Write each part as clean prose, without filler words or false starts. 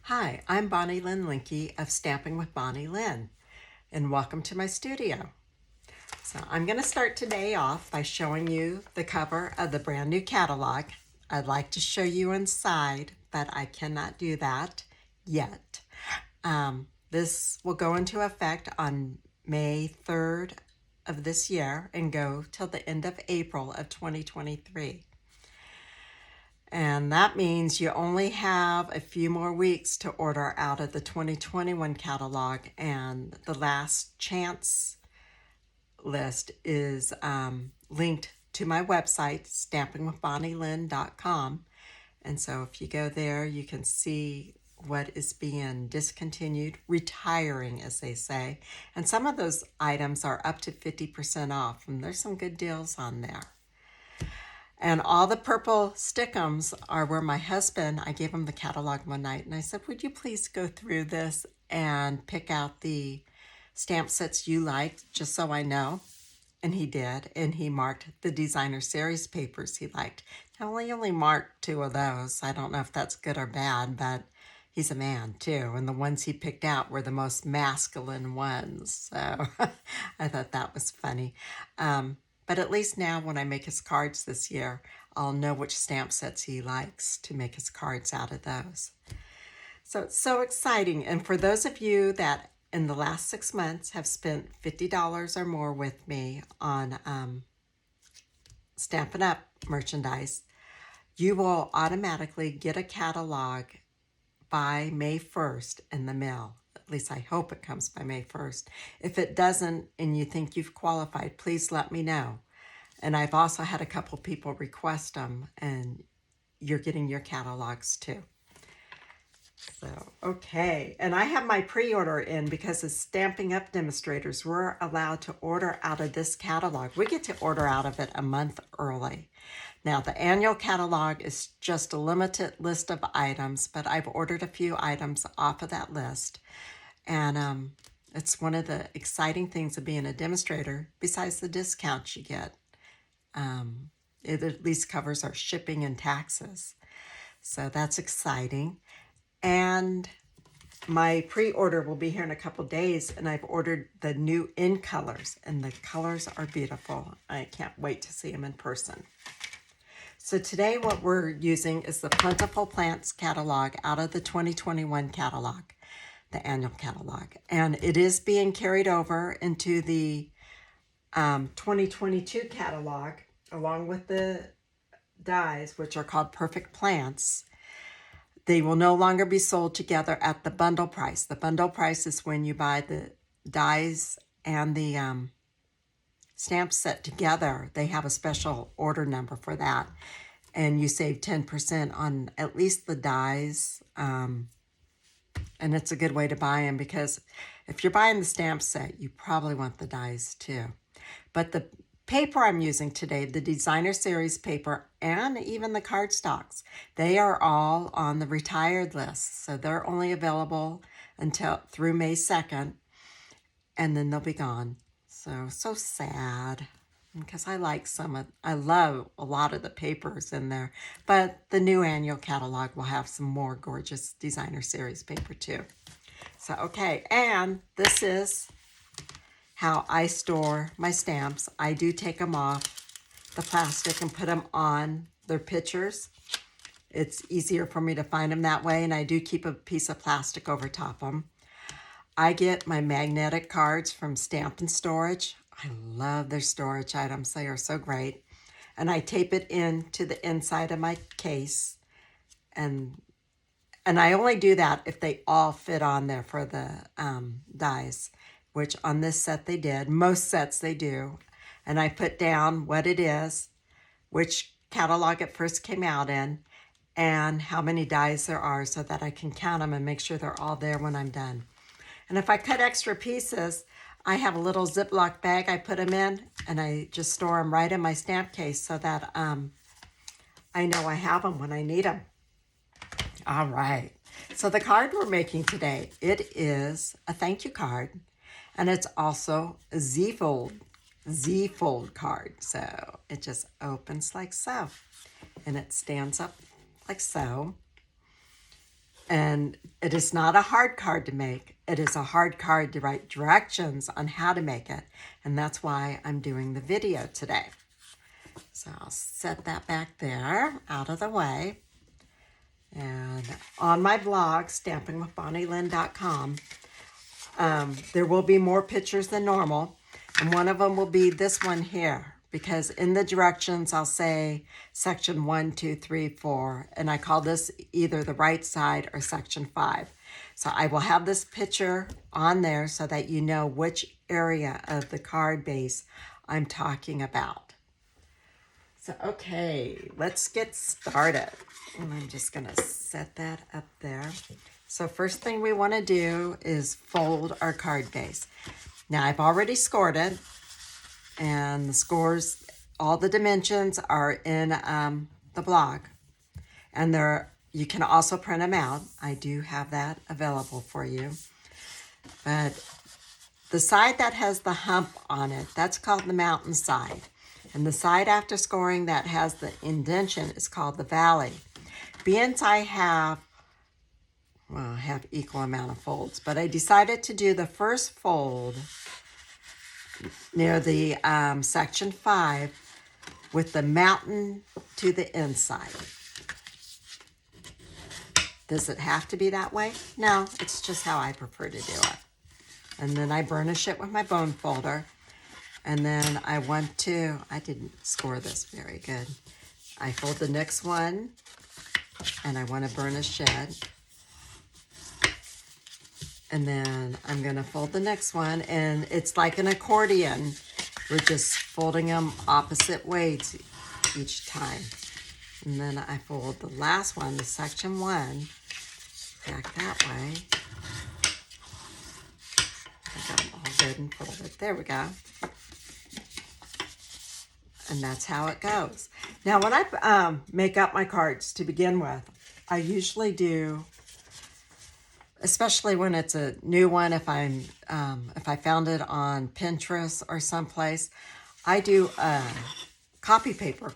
Hi, I'm Bonnie Lynn Linke of Stamping with Bonnie Lynn, and welcome to my studio. So I'm going to start today off by showing you the cover of the brand new catalog. I'd like to show you inside, but I cannot do that yet. This will go into effect on May 3rd of this year and go till the end of April of 2023. And that means you only have a few more weeks to order out of the 2021 catalog, and the last chance list is linked to my website, stampingwithbonnielynn.com. And so if you go there, you can see what is being discontinued, retiring, as they say. And some of those items are up to 50% off, and there's some good deals on there. And all the purple stickums are where my husband, I gave him the catalog one night, and I said, would you please go through this and pick out the stamp sets you liked, just so I know? And he did, and he marked the designer series papers he liked. Now, he only marked 2 of those. I don't know if that's good or bad, but he's a man too, and the ones he picked out were the most masculine ones. So I thought that was funny. But at least now when I make his cards this year, I'll know which stamp sets he likes to make his cards out of those. So it's so exciting. And for those of you that in the last 6 months have spent $50 or more with me on Stampin' Up! Merchandise, you will automatically get a catalog by May 1st in the mail. At least I hope it comes by May 1st. If it doesn't and you think you've qualified, please let me know. And I've also had a couple people request them, and you're getting your catalogs too. So, okay. And I have my pre-order in because as Stamping Up demonstrators, we're allowed to order out of this catalog. We get to order out of it a month early. Now, the annual catalog is just a limited list of items, but I've ordered a few items off of that list. And it's one of the exciting things of being a demonstrator, besides the discounts you get. It at least covers our shipping and taxes. So that's exciting. And my pre-order will be here in a couple days, and I've ordered the new in colors, and the colors are beautiful. I can't wait to see them in person. So today what we're using is the Plentiful Plants catalog out of the 2021 catalog, the annual catalog. And it is being carried over into the 2022 catalog, along with the dies, which are called Perfect Plants. They will no longer be sold together at the bundle price. The bundle price is when you buy the dies and the stamp set together. They have a special order number for that. And you save 10% on at least the dies. And it's a good way to buy them, because if you're buying the stamp set, you probably want the dies too. But the paper I'm using today, the designer series paper, and even the cardstocks, they are all on the retired list. So they're only available until through May 2nd, and then they'll be gone. So sad, because I love a lot of the papers in there. But the new annual catalog will have some more gorgeous designer series paper too. So, okay, and this is how I store my stamps. I do take them off the plastic and put them on their pictures. It's easier for me to find them that way, and I do keep a piece of plastic over top of them. I get my magnetic cards from Stamp and Storage. I love their storage items. They are so great. And I tape it into the inside of my case. And I only do that if they all fit on there for the dies, which on this set they did. Most sets they do. And I put down what it is, which catalog it first came out in, and how many dies there are, so that I can count them and make sure they're all there when I'm done. And if I cut extra pieces, I have a little Ziploc bag I put them in, and I just store them right in my stamp case so that I know I have them when I need them. All right. So the card we're making today, it is a thank you card, and it's also a Z-fold card. So it just opens like so, and it stands up like so. And it is not a hard card to make. It is a hard card to write directions on how to make it. And that's why I'm doing the video today. So I'll set that back there out of the way. And on my blog, stampingwithbonnielynn.com, there will be more pictures than normal. And one of them will be this one here, because in the directions I'll say section 1, 2, 3, 4, and I call this either the right side or section 5. So I will have this picture on there so that you know which area of the card base I'm talking about. So, okay, let's get started. And I'm just gonna set that up there. So first thing we wanna do is fold our card base. Now I've already scored it, and the scores, all the dimensions are in the blog, and you can also print them out. I do have that available for you. But the side that has the hump on it, that's called the mountain side. And the side after scoring that has the indentation is called the valley. Being I have equal amount of folds, but I decided to do the first fold near the section 5 with the mountain to the inside. Does it have to be that way? No, it's just how I prefer to do it. And then I burnish it with my bone folder. And then I didn't score this very good. I fold the next one, and I want to burnish it. And then I'm going to fold the next one, and it's like an accordion. We're just folding them opposite ways each time. And then I fold the last one, the section 1, back that way. I got them all good and folded. There we go. And that's how it goes. Now, when I make up my cards to begin with, I usually do, especially when it's a new one, if I found it on Pinterest or someplace, I do copy paper.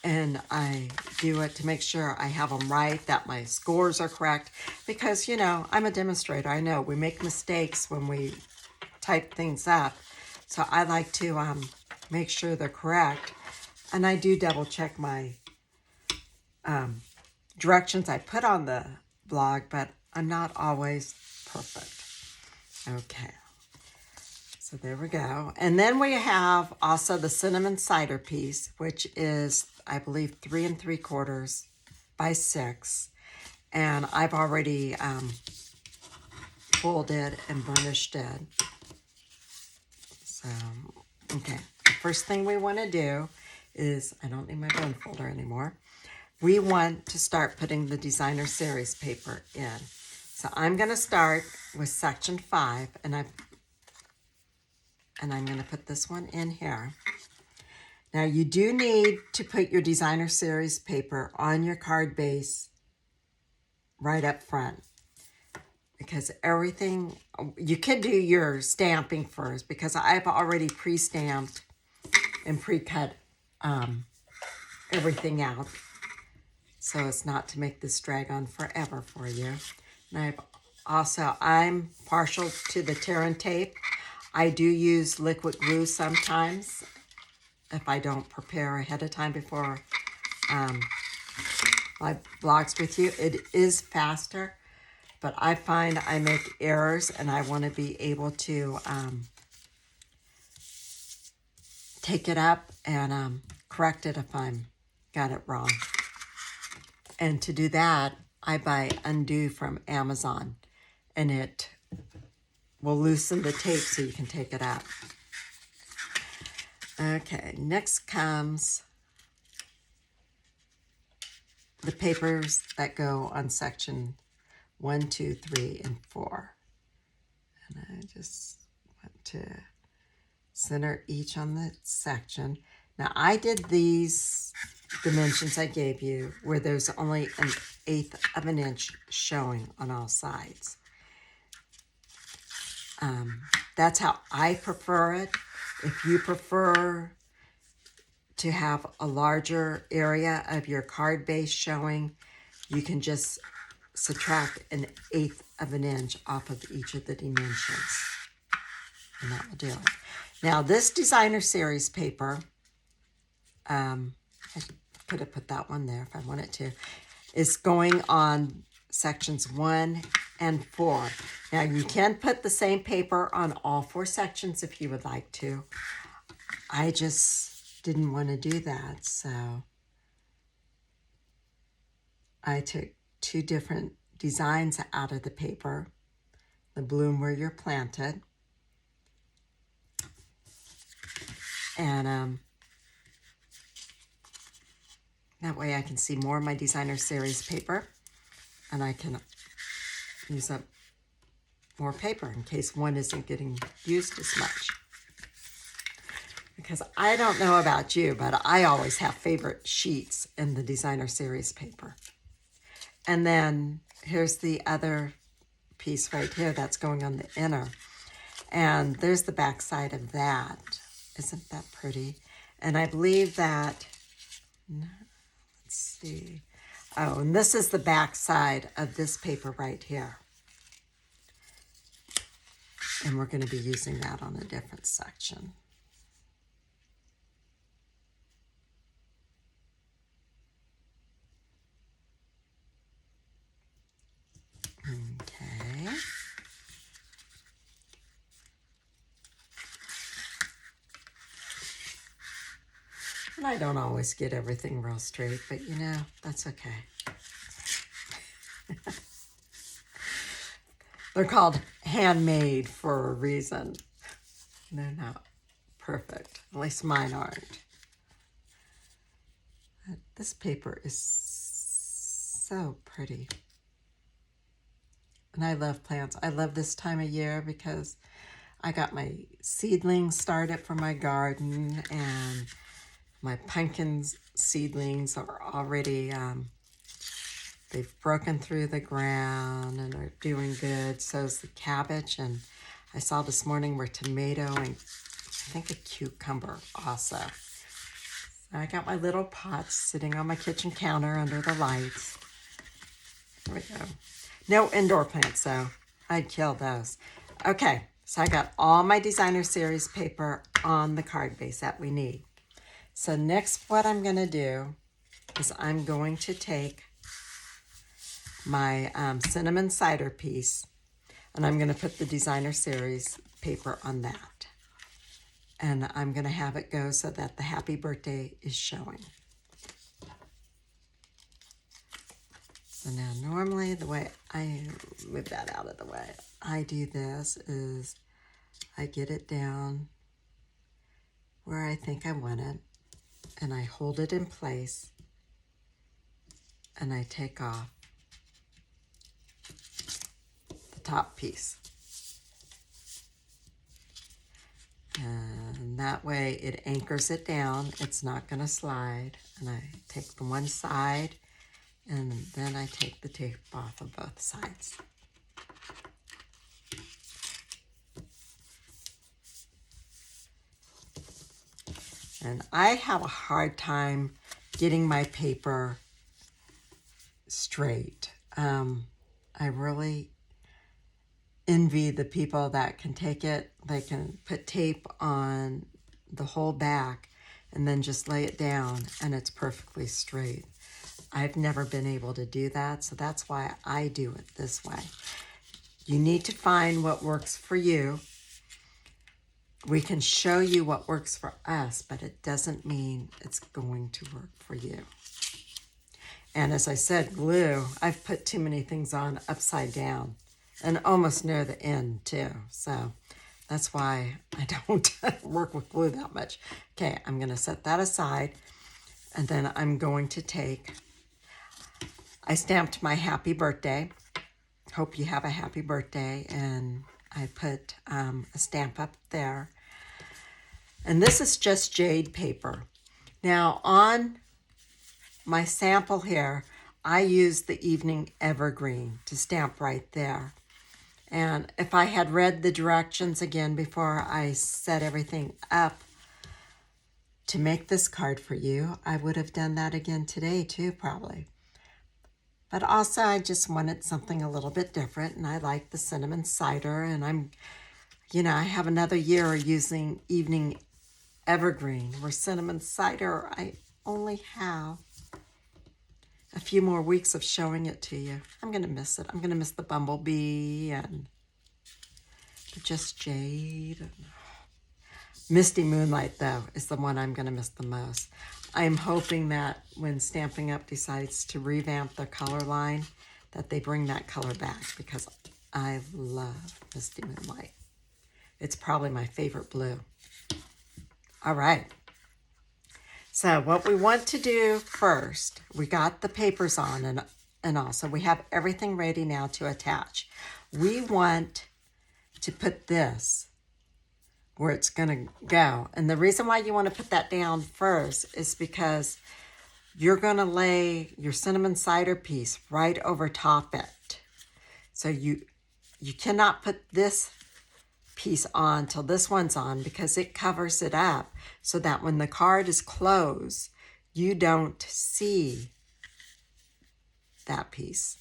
And I do it to make sure I have them right, that my scores are correct. Because, you know, I'm a demonstrator. I know we make mistakes when we type things up. So I like to make sure they're correct. And I do double check my directions I put on the blog, but I'm not always perfect. Okay, so there we go. And then we have also the cinnamon cider piece, which is, I believe, 3 3/4 by 6. And I've already folded and burnished it. So, okay. First thing we want to do is, I don't need my bone folder anymore. We want to start putting the designer series paper in. So I'm going to start with section 5, and I'm going to put this one in here. Now you do need to put your designer series paper on your card base right up front, because everything, you could do your stamping first, because I've already pre-stamped and pre-cut everything out, so as not to make this drag on forever for you. And I'm partial to the tear and tape. I do use liquid glue sometimes if I don't prepare ahead of time before I blogs with you. It is faster, but I find I make errors, and I want to be able to take it up and correct it if I'm got it wrong. And to do that, I buy Undo from Amazon, and it will loosen the tape so you can take it out. Okay, next comes the papers that go on section 1, 2, 3, and 4. And I just want to center each on the section. Now I did these dimensions I gave you where there's only 1/8 of an inch showing on all sides. That's how I prefer it. If you prefer to have a larger area of your card base showing, you can just subtract 1/8 of an inch off of each of the dimensions. And that will do it. Now this designer series paper, I could have put that one there if I wanted to, is going on sections 1 and 4. Now you can put the same paper on all 4 sections if you would like to. I just didn't want to do that, so I took 2 different designs out of the paper. The bloom where you're planted. And that way I can see more of my designer series paper, and I can use up more paper in case one isn't getting used as much. Because I don't know about you, but I always have favorite sheets in the designer series paper. And then here's the other piece right here that's going on the inner. And there's the back side of that. Isn't that pretty? And I believe that, let's see. Oh, and this is the back side of this paper right here. And we're going to be using that on a different section. Okay. And I don't always get everything real straight, but you know, that's okay. They're called handmade for a reason. They're not perfect. At least mine aren't. But this paper is so pretty. And I love plants. I love this time of year because I got my seedlings started for my garden, and my pumpkin seedlings are already, they've broken through the ground and are doing good. So is the cabbage. And I saw this morning where tomato and I think a cucumber also. So I got my little pots sitting on my kitchen counter under the lights. There we go. No indoor plants, so I'd kill those. Okay, so I got all my designer series paper on the card base that we need. So next what I'm going to do is I'm going to take my cinnamon cider piece, and I'm going to put the designer series paper on that. And I'm going to have it go so that the happy birthday is showing. So now normally the way I move that out of the way, I do this is I get it down where I think I want it, and I hold it in place, and I take off the top piece. And that way it anchors it down. It's not going to slide. And I take the one side, and then I take the tape off of both sides. And I have a hard time getting my paper straight. I really envy the people that can take it. They can put tape on the whole back and then just lay it down and it's perfectly straight. I've never been able to do that, so that's why I do it this way. You need to find what works for you. We can show you what works for us, but it doesn't mean it's going to work for you. And as I said, glue, I've put too many things on upside down and almost near the end too. So that's why I don't work with glue that much. Okay, I'm going to set that aside, and then I'm going to take, I stamped my happy birthday. Hope you have a happy birthday. And I put a stamp up there. And this is just jade paper. Now on my sample here, I used the Evening Evergreen to stamp right there. And if I had read the directions again before I set everything up to make this card for you, I would have done that again today too, probably. But also I just wanted something a little bit different, and I like the cinnamon cider, and I have another year using Evening Evergreen, where cinnamon cider, I only have a few more weeks of showing it to you. I'm going to miss it. I'm going to miss the bumblebee and the just jade. Misty Moonlight, though, is the one I'm going to miss the most. I'm hoping that when Stampin' Up! Decides to revamp their color line, that they bring that color back, because I love Misty Moonlight. It's probably my favorite blue. All right. So what we want to do first, we got the papers on and all, so we have everything ready now to attach. We want to put this where it's going to go. And the reason why you want to put that down first is because you're going to lay your cinnamon cider piece right over top it. So you cannot put this piece on till this one's on, because it covers it up so that when the card is closed, you don't see that piece.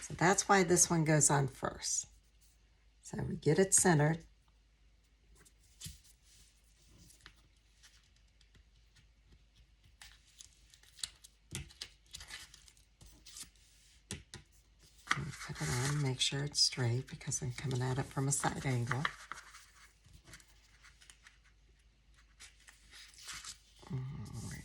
So that's why this one goes on first. So we get it centered. Put it on, make sure it's straight, because I'm coming at it from a side angle. There we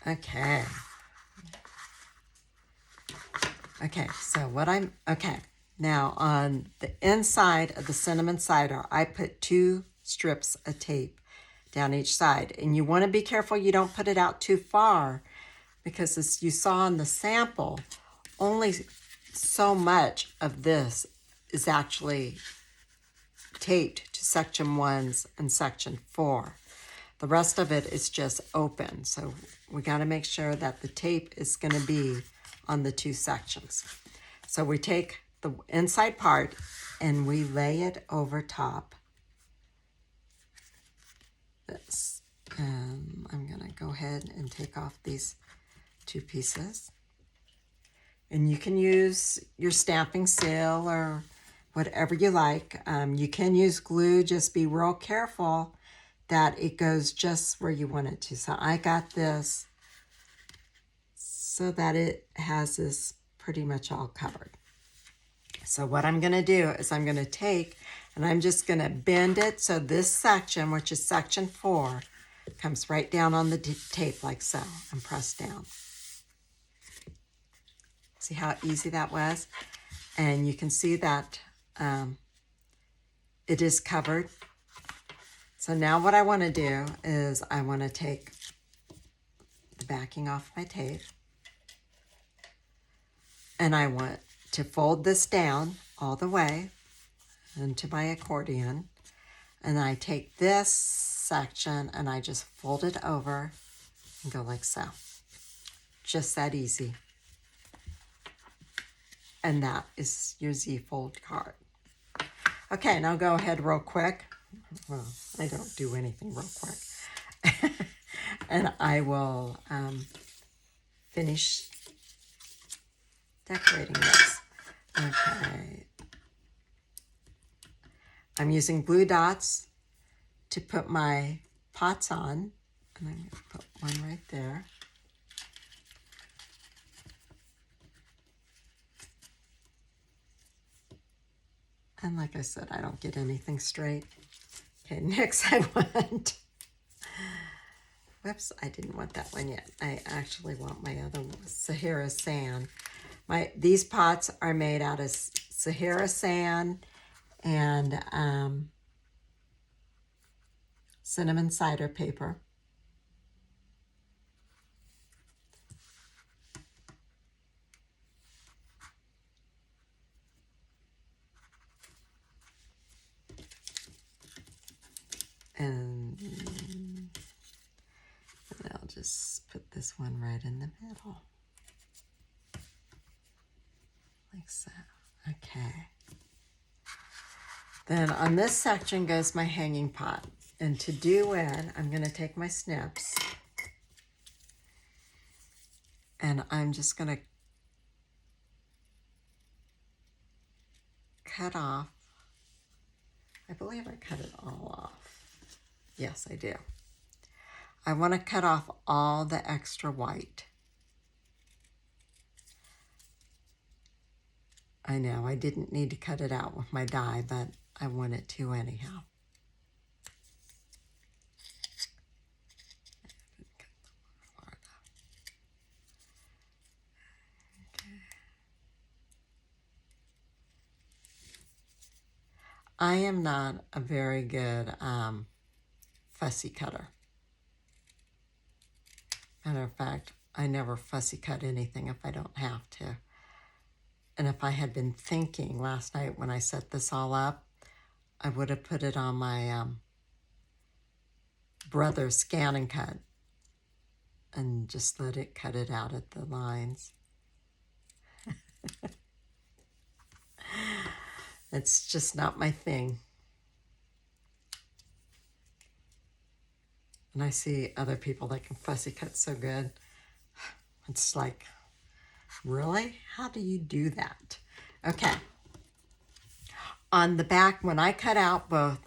go. Okay. Okay, so now on the inside of the cinnamon cider, I put 2 strips of tape down each side. And you want to be careful you don't put it out too far, because as you saw in the sample, only so much of this is actually taped to section 1s and section 4. The rest of it is just open. So we got to make sure that the tape is going to be on the 2 sections. So we take the inside part and we lay it over top this. And I'm going to go ahead and take off these 2 pieces. And you can use your stamping seal or whatever you like. You can use glue, just be real careful that it goes just where you want it to. So I got this so that it has this pretty much all covered. So what I'm going to do is I'm going to take and I'm just going to bend it so this section, which is section 4, comes right down on the tape like so, and press down. See how easy that was? And you can see that it is covered. So now what I want to do is I want to take the backing off my tape, and I want to fold this down all the way into my accordion, and I take this section and I just fold it over and go like so. Just that easy. And that is your Z-fold card. Okay, now go ahead real quick. Well, I don't do anything real quick. And I will finish decorating this. Okay. I'm using blue dots to put my pots on. And I'm going to put one right there. And like I said, I don't get anything straight. Okay, next I want, whoops, I didn't want that one yet. I actually want my other one, Sahara Sand. These pots are made out of Sahara Sand and cinnamon cider paper. And I'll just put this one right in the middle. Like so. Okay. Then on this section goes my hanging pot. And to do it, I'm going to take my snips and I'm just going to cut off. I believe I cut it all off. Yes, I do. I want to cut off all the extra white. I know I didn't need to cut it out with my die, but I wanted to anyhow. I am not a very good fussy cutter. Matter of fact, I never fussy cut anything if I don't have to. And if I had been thinking last night when I set this all up, I would have put it on my brother's scan and cut and just let it cut it out at the lines. It's just not my thing. And I see other people that can fussy cut so good. It's like, really? How do you do that? Okay. On the back, when I cut out both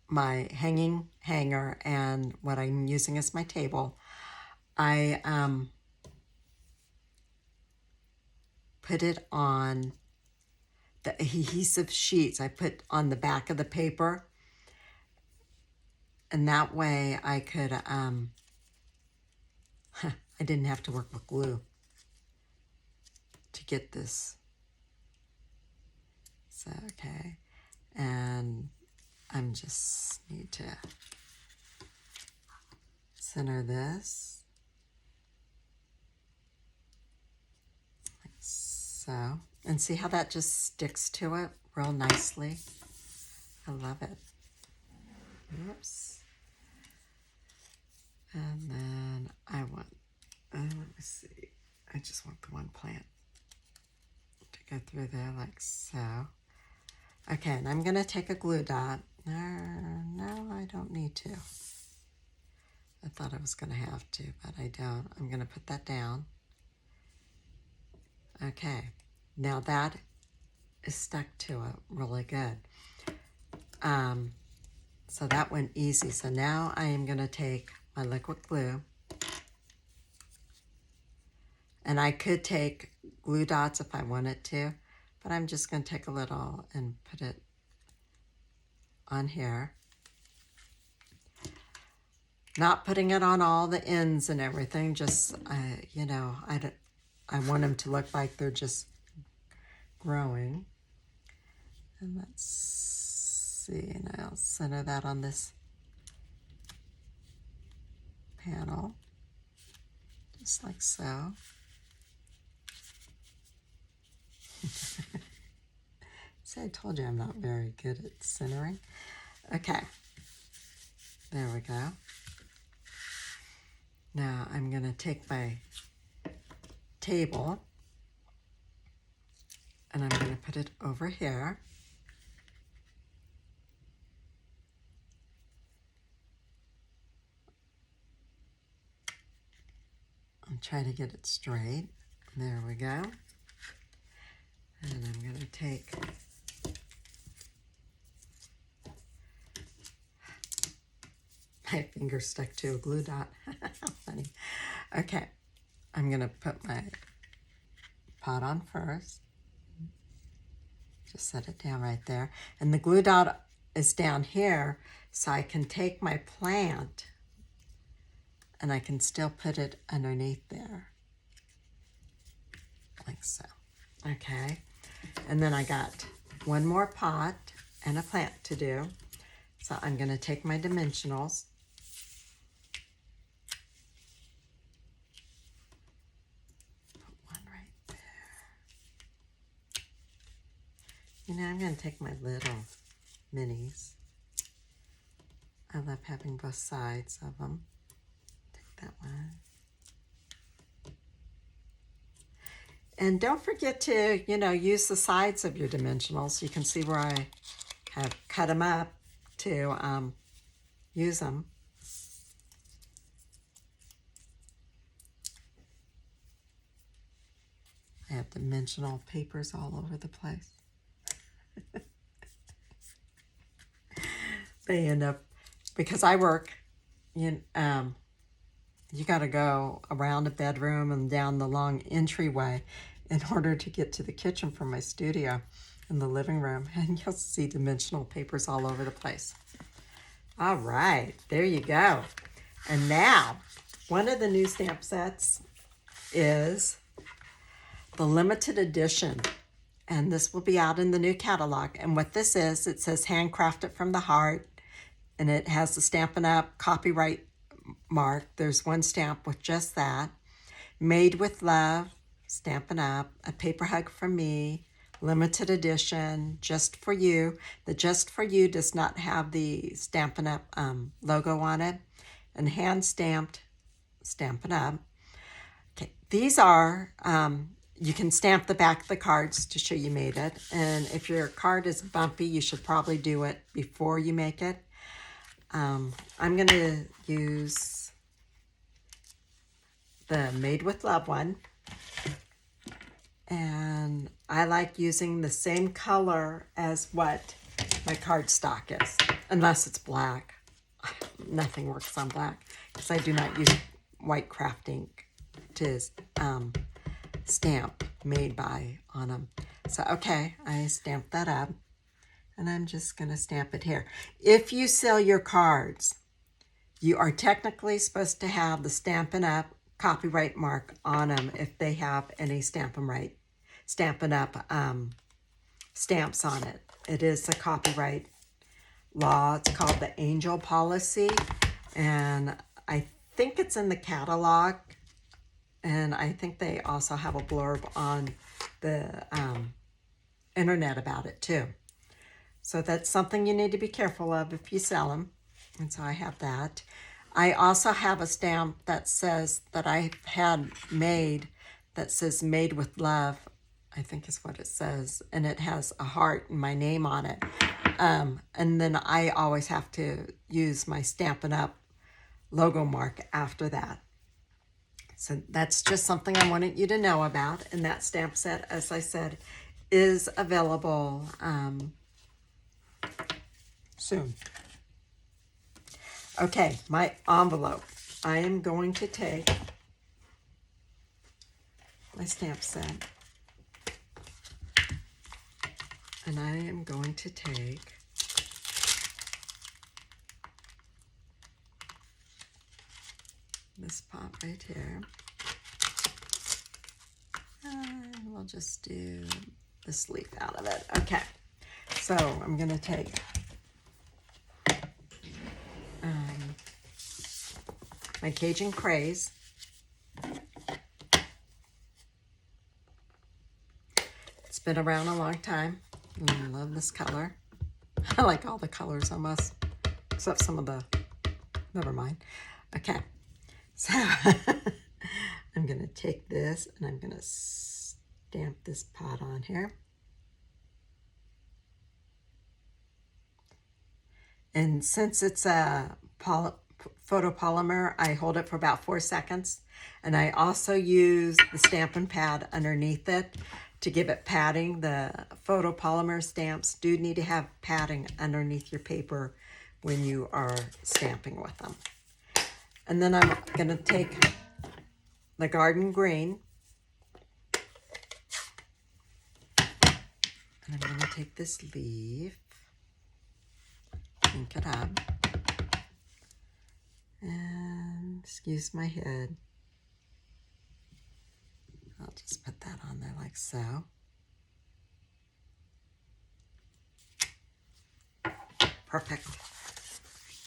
my hanging hanger and what I'm using as my table, I put it on the adhesive sheets I put on the back of the paper. And that way I could, I didn't have to work with glue to get this. So, okay. And I'm just need to center this. Like so. And see how that just sticks to it real nicely? I love it. Oops. And then I want, let me see, I just want the one plant to go through there like so. Okay, and I'm going to take a glue dot. No, I don't need to. I thought I was going to have to, but I don't. I'm going to put that down. Okay, now that is stuck to it really good. So that went easy. So now I am going to take my liquid glue, and I could take glue dots if I wanted to, but I'm just going to take a little and put it on here. Not putting it on all the ends and everything, just, you know, I want them to look like they're just growing. And let's see, and I'll center that on this panel, just like so. See, I told you I'm not very good at centering. Okay, there we go. Now I'm going to take my table and I'm going to put it over here. I'm trying to get it straight. There we go. And I'm going to take my finger stuck to a glue dot. How funny. Okay, I'm going to put my pot on first. Just set it down right there. And the glue dot is down here, so I can take my plant and I can still put it underneath there. Like so. Okay. And then I got one more pot and a plant to do. So I'm going to take my dimensionals. Put one right there. You know, I'm going to take my little minis. I love having both sides of them. Take that one. And don't forget to, you know, use the sides of your dimensionals. You can see where I have cut them up to use them. I have dimensional papers all over the place. They end up, because I work, you got to go around a bedroom and down the long entryway in order to get to the kitchen from my studio in the living room. And you'll see dimensional papers all over the place. All right, there you go. And now, one of the new stamp sets is the limited edition. And this will be out in the new catalog. And what this is, it says handcrafted from the heart. And it has the Stampin' Up! Copyright mark. There's one stamp with just that. Made with love, Stampin' Up! A paper hug from me. Limited edition, just for you. The just for you does not have the Stampin' Up! Logo on it. And hand stamped Stampin' Up! Okay, these are, you can stamp the back of the cards to show you made it. And if your card is bumpy, you should probably do it before you make it. I'm going to use the Made with Love one. And I like using the same color as what my cardstock is, unless it's black. Nothing works on black because I do not use white craft ink to stamp made by on them. So, okay, I stamped that up. And I'm just going to stamp it here. If you sell your cards, you are technically supposed to have the Stampin' Up! Copyright mark on them if they have any Stampin' Up! Stamps on it. It is a copyright law. It's called the Angel Policy. And I think it's in the catalog. And I think they also have a blurb on the internet about it too. So that's something you need to be careful of if you sell them. And so I have that. I also have a stamp that says, that I had made, that says Made with Love, I think is what it says. And it has a heart and my name on it. And then I always have to use my Stampin' Up! Logo mark after that. So that's just something I wanted you to know about. And that stamp set, as I said, is available soon. Okay, my envelope. I am going to take my stamp set and I am going to take this pot right here. And we'll just do this leaf out of it. Okay, so I'm going to take my Cajun Craze. It's been around a long time. I love this color. I like all the colors almost, except some of the, never mind. Okay, so I'm going to take this and I'm going to stamp this pot on here. And since it's a photopolymer, I hold it for about 4 seconds. And I also use the Stampin' Pad underneath it to give it padding. The photopolymer stamps do need to have padding underneath your paper when you are stamping with them. And then I'm going to take the Garden Green. And I'm going to take this leaf, ink it up. And excuse my head. I'll just put that on there like so. Perfect.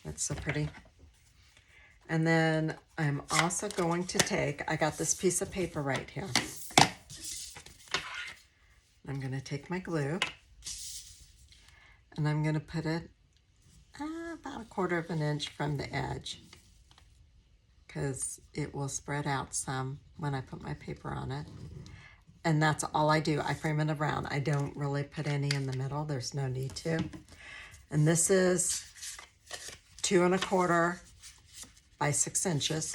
That's so pretty. And then I'm also going to take, I got this piece of paper right here. I'm going to take my glue and I'm going to put it about 1/4 of an inch from the edge, because it will spread out some when I put my paper on it. And that's all I do. I frame it around. I don't really put any in the middle. There's no need to. And this is 2 1/4 by 6 inches.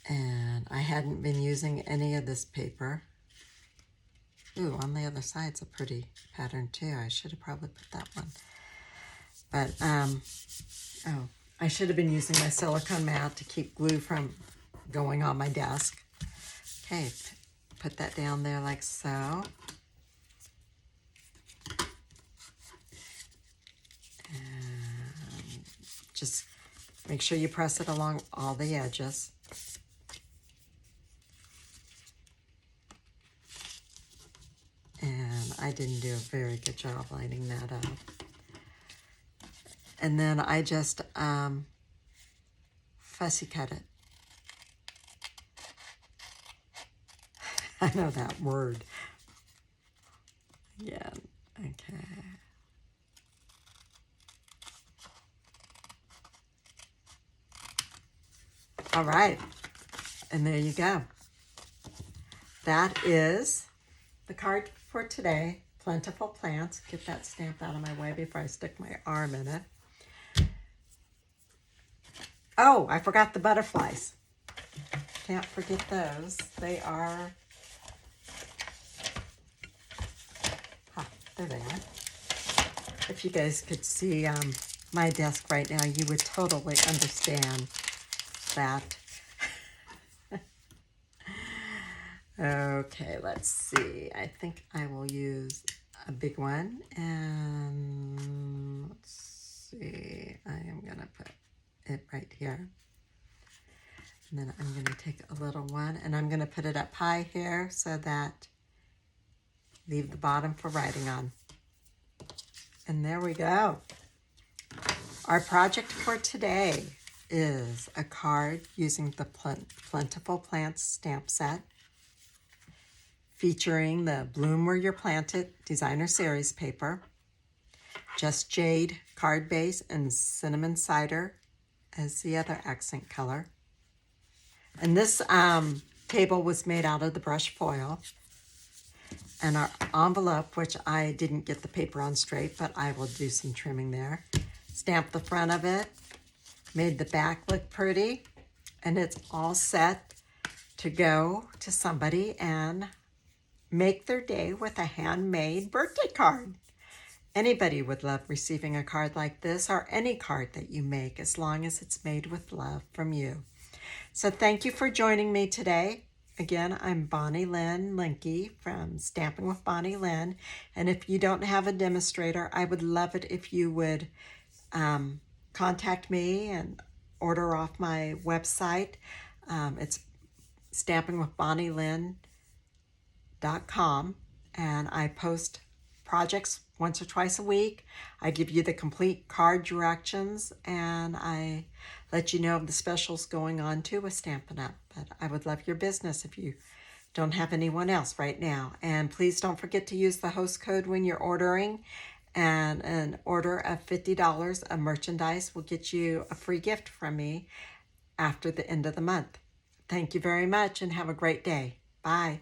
And I hadn't been using any of this paper. Ooh, on the other side's a pretty pattern too. I should have probably put that one. But, oh, I should have been using my silicone mat to keep glue from going on my desk. Okay, put that down there like so. And just make sure you press it along all the edges. And I didn't do a very good job lining that up. And then I just fussy cut it. I know that word. Yeah, okay. All right, and there you go. That is the card for today. Plentiful Plants. Get that stamp out of my way before I stick my arm in it. Oh, I forgot the butterflies. Can't forget those. They are, there they are. If you guys could see my desk right now, you would totally understand that. Okay, let's see. I think I will use a big one. And let's see. I am going to put it right here. And then I'm going to take a little one and I'm going to put it up high here so that leave the bottom for writing on. And there we go. Our project for today is a card using the Plentiful Plants stamp set, featuring the Bloom Where You're Planted designer series paper, Just Jade card base, and cinnamon cider as the other accent color. And this table was made out of the brush foil. And our envelope, which I didn't get the paper on straight, but I will do some trimming there. Stamped the front of it, made the back look pretty, and it's all set to go to somebody and make their day with a handmade birthday card. Anybody would love receiving a card like this, or any card that you make, as long as it's made with love from you. So thank you for joining me today. Again, I'm Bonnie Lynn Linke from Stamping with Bonnie Lynn. And if you don't have a demonstrator, I would love it if you would contact me and order off my website. It's stampingwithbonnielynn.com, and I post projects once or twice a week. I give you the complete card directions, and I let you know of the specials going on too with Stampin' Up. But I would love your business if you don't have anyone else right now. And please don't forget to use the host code when you're ordering. And an order of $50 of merchandise will get you a free gift from me after the end of the month. Thank you very much and have a great day. Bye.